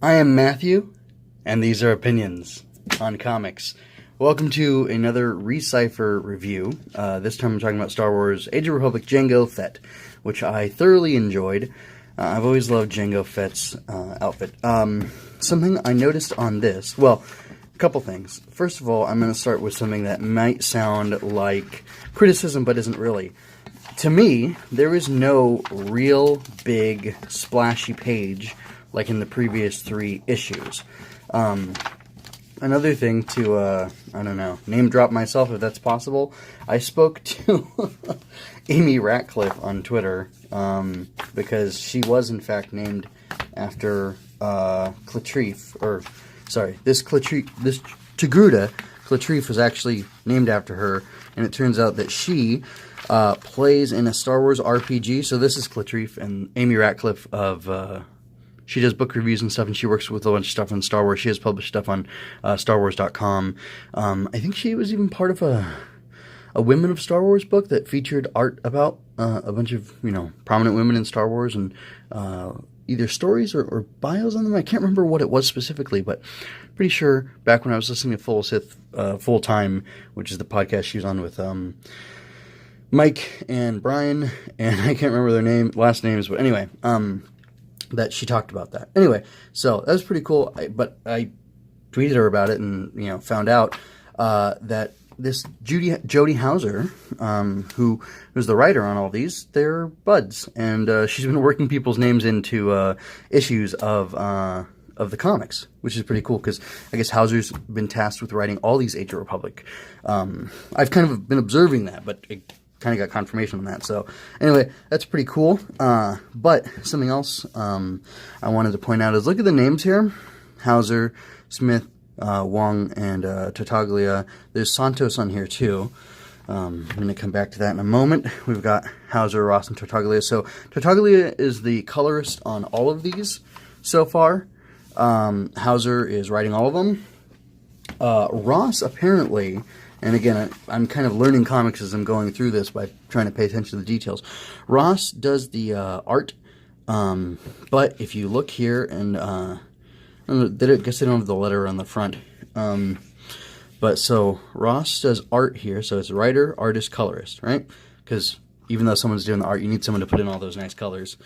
I am Matthew, and these are opinions on comics. Welcome to another Recipher review. This time I'm talking about Star Wars Age of Republic Jango Fett, which I thoroughly enjoyed. I've always loved Jango Fett's outfit. Something I noticed on this, well, a couple things. First of all, I'm going to start with something that might sound like criticism, but isn't really. To me, there is no real big splashy page like in the previous 3 issues. Another thing to, I don't know, name drop myself if that's possible. I spoke to Amy Ratcliffe on Twitter, because she was in fact named after Clatrief, or, sorry, this Togruta, Clatrief, was actually named after her, and it turns out that she plays in a Star Wars RPG, so this is Clatrief, and Amy Ratcliffe of, she does book reviews and stuff, and she works with a bunch of stuff on Star Wars. She has published stuff on StarWars.com. I think she was even part of a Women of Star Wars book that featured art about a bunch of, prominent women in Star Wars, and either stories or bios on them. I can't remember what it was specifically, but pretty sure back when I was listening to Full Sith Full Time, which is the podcast she was on with Mike and Brian, and I can't remember their last names, but anyway, that she talked about that. Anyway, so that was pretty cool, but I tweeted her about it and, found out that this Jody Houser, who was the writer on all these, they're buds, and she's been working people's names into issues of the comics, which is pretty cool, because I guess Houser's been tasked with writing all these Age of Republic. I've kind of been observing that, but it kind of got confirmation on that. So anyway, that's pretty cool. But something else I wanted to point out is, look at the names here: Houser, Smith, Wong, and Tartaglia. There's Santos on here too. I'm going to come back to that in a moment. We've got Houser, Ross, and Tartaglia. So Tartaglia is the colorist on all of these so far. Houser is writing all of them. Ross apparently, and again, I'm kind of learning comics as I'm going through this by trying to pay attention to the details. Ross does the art, but if you look here, and I guess they don't have the letter on the front, but so Ross does art here, so it's writer, artist, colorist, right? Because even though someone's doing the art, you need someone to put in all those nice colors,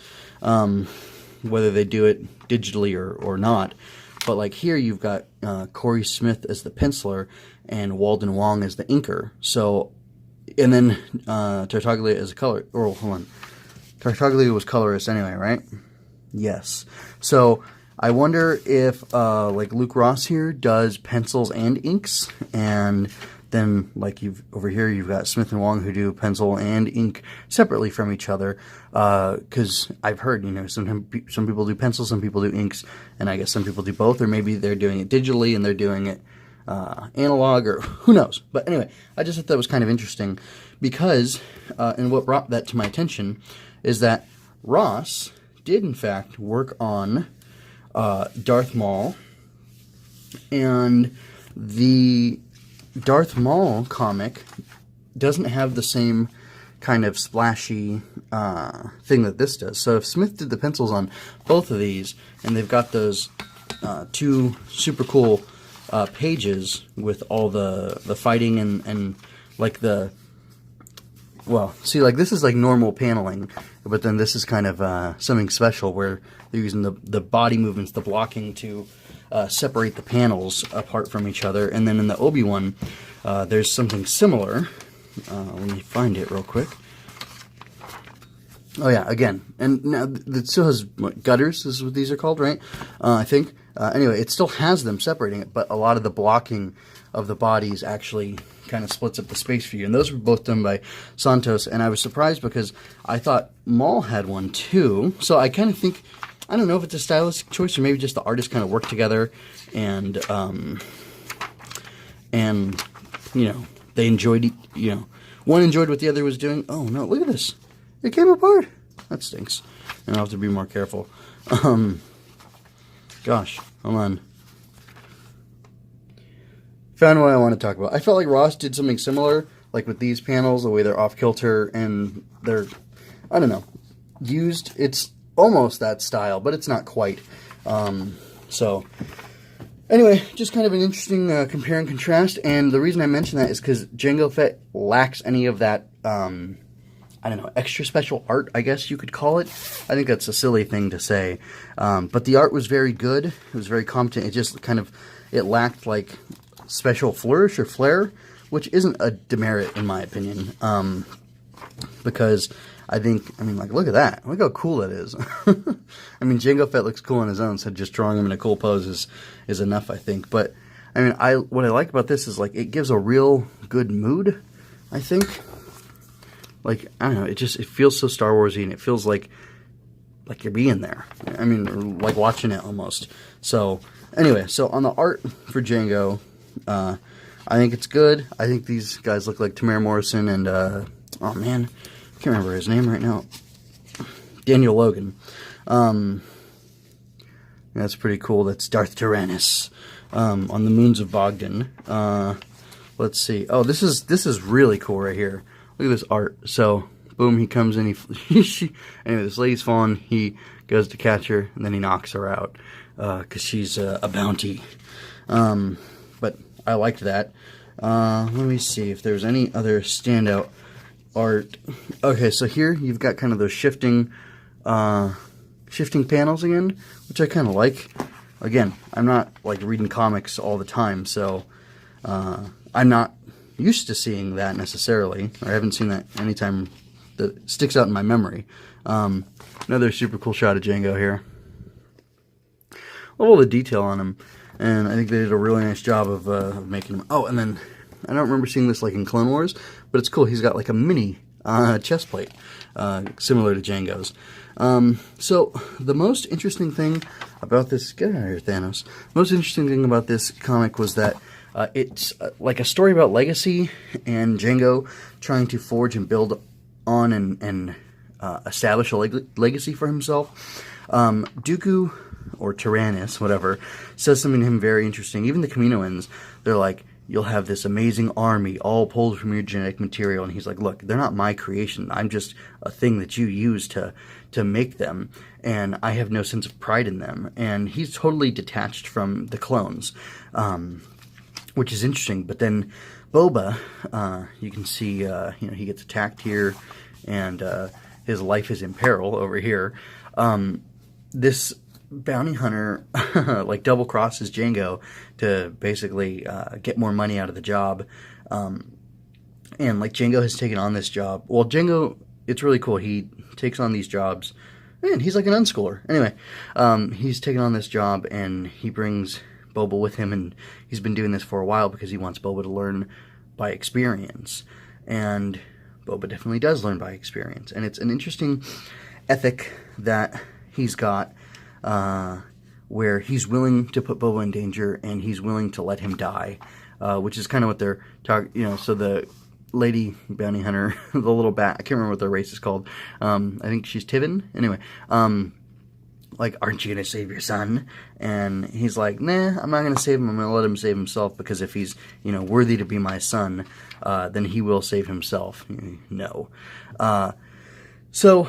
whether they do it digitally or not. But like here, you've got Corey Smith as the penciler and Walden Wong as the inker. So, and then Tartaglia is a color. Or hold on, Tartaglia was colorist anyway, right? Yes. So I wonder if like Luke Ross here does pencils and inks, and then like over here you've got Smith and Wong who do pencil and ink separately from each other. Because I've heard, some people do pencils, some people do inks, and I guess some people do both, or maybe they're doing it digitally and they're doing it analog, or who knows. But anyway, I just thought that was kind of interesting, because, and what brought that to my attention is that Ross did in fact work on Darth Maul, and the Darth Maul comic doesn't have the same kind of splashy thing that this does. So if Smith did the pencils on both of these, and they've got those 2 super cool pages with all the fighting and like the, well, see, like this is like normal paneling, but then this is kind of something special where they're using the body movements, the blocking, to separate the panels apart from each other. And then in the Obi-Wan, there's something similar. Let me find it real quick. Oh yeah, again, and now it still has gutters. This is what these are called, right? I think. Anyway, it still has them separating it, but a lot of the blocking of the bodies actually kind of splits up the space for you. And those were both done by Santos, and I was surprised because I thought Maul had one too. So I kind of think, I don't know if it's a stylistic choice or maybe just the artists kind of work together, and they enjoyed, one enjoyed what the other was doing. Oh no, look at this. It came apart. That stinks. And I'll have to be more careful. Gosh, hold on. Found what I want to talk about. I felt like Ross did something similar, like with these panels, the way they're off kilter, and they're, I don't know, used. It's almost that style, but it's not quite. So, anyway, just kind of an interesting compare and contrast, and the reason I mention that is because Jango Fett lacks any of that, I don't know, extra special art, I guess you could call it. I think that's a silly thing to say, but the art was very good. It was very competent. It just kind of, it lacked, like, special flourish or flair, which isn't a demerit in my opinion, because I mean, like, look at that. Look how cool that is. I mean, Jango Fett looks cool on his own, so just drawing him in a cool pose is enough, I think. But, I mean, what I like about this is, like, it gives a real good mood, I think. Like, I don't know, it feels so Star Wars-y, and it feels like you're being there. I mean, like watching it almost. So, anyway, so on the art for Jango, I think it's good. I think these guys look like Tamara Morrison and, oh man, I can't remember his name right now. Daniel Logan. That's pretty cool. That's Darth Tyrannus on the moons of Bogdan. Let's see. Oh, this is really cool right here. Look at this art. So, boom, he comes in. Anyway, this lady's fallen. He goes to catch her, and then he knocks her out because she's a bounty. But I liked that. Let me see if there's any other standout art. Okay, so here you've got kind of those shifting panels again, which I kind of like. Again, I'm not like reading comics all the time, so I'm not used to seeing that necessarily. I haven't seen that anytime that sticks out in my memory. Another super cool shot of Jango here. Love all the detail on him, and I think they did a really nice job of making him. Oh, and then I don't remember seeing this like in Clone Wars, but it's cool. He's got like a mini chest plate, similar to Jango's. So the most interesting thing about this, get out of here, Thanos. The most interesting thing about this comic was that it's like a story about legacy and Jango trying to forge and build on and establish a legacy for himself. Dooku, or Tyrannus, whatever, says something to him very interesting. Even the Kaminoans, they're like, you'll have this amazing army all pulled from your genetic material. And he's like, look, they're not my creation. I'm just a thing that you use to make them. And I have no sense of pride in them. And he's totally detached from the clones, which is interesting. But then Boba, you can see, he gets attacked here, and his life is in peril over here. This bounty hunter like double crosses Jango to basically get more money out of the job, and like Jango has taken on this job. Well, Jango, it's really cool. He takes on these jobs, and he's like an unschooler. Anyway, he's taken on this job, and he brings Boba with him, and he's been doing this for a while because he wants Boba to learn by experience, and Boba definitely does learn by experience, and it's an interesting ethic that he's got, where he's willing to put Boba in danger, and he's willing to let him die, which is kind of what they're talking, so the lady bounty hunter, the little bat, I can't remember what their race is called, I think she's Tivin, anyway, like, aren't you gonna save your son? And he's like, nah, I'm not gonna save him, I'm gonna let him save himself, because if he's, worthy to be my son, then he will save himself. No. So,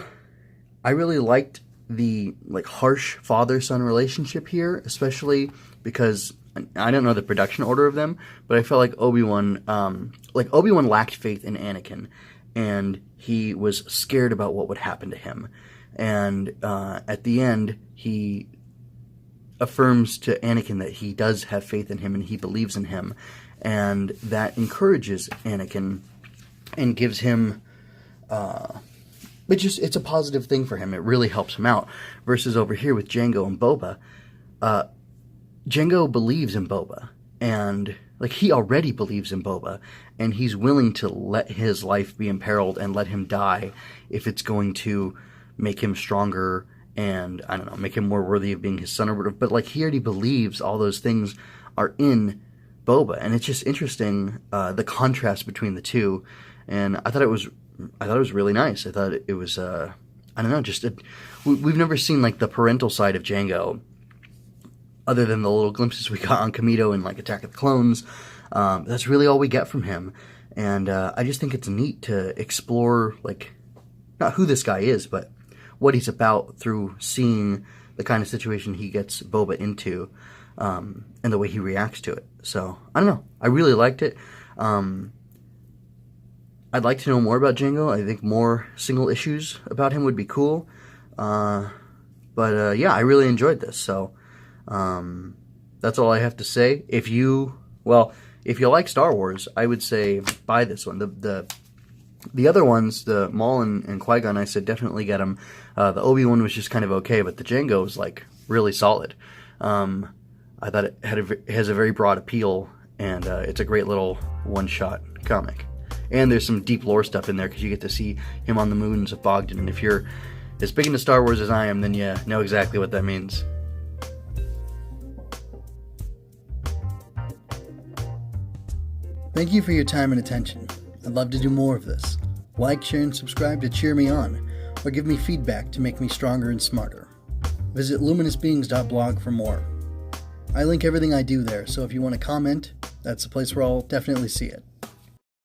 I really liked the harsh father-son relationship here, especially because I don't know the production order of them, but I felt like Obi-Wan lacked faith in Anakin, and he was scared about what would happen to him. And at the end, he affirms to Anakin that he does have faith in him and he believes in him, and that encourages Anakin and gives him it's a positive thing for him. It really helps him out. Versus over here with Jango and Boba, Jango believes in Boba, and he already believes in Boba, and he's willing to let his life be imperiled and let him die if it's going to make him stronger and, I don't know, make him more worthy of being his son or whatever. But he already believes all those things are in Boba, and it's just interesting, the contrast between the two. And I thought it was really nice. I thought it was, I don't know, we've never seen the parental side of Jango, other than the little glimpses we got on Kamino and Attack of the Clones. That's really all we get from him. And I just think it's neat to explore, not who this guy is, but what he's about through seeing the kind of situation he gets Boba into, and the way he reacts to it. So, I don't know. I really liked it. I'd like to know more about Jango. I think more single issues about him would be cool. But yeah, I really enjoyed this. So, that's all I have to say. If you like Star Wars, I would say buy this one. The other ones, the Maul and Qui-Gon, I said definitely get them. The Obi-Wan was just kind of okay, but the Jango was like really solid. I thought it has a very broad appeal, and it's a great little one-shot comic. And there's some deep lore stuff in there because you get to see him on the moons of Bogdan. And if you're as big into Star Wars as I am, then you know exactly what that means. Thank you for your time and attention. I'd love to do more of this. Like, share, and subscribe to cheer me on, or give me feedback to make me stronger and smarter. Visit luminousbeings.blog for more. I link everything I do there, so if you want to comment, that's the place where I'll definitely see it.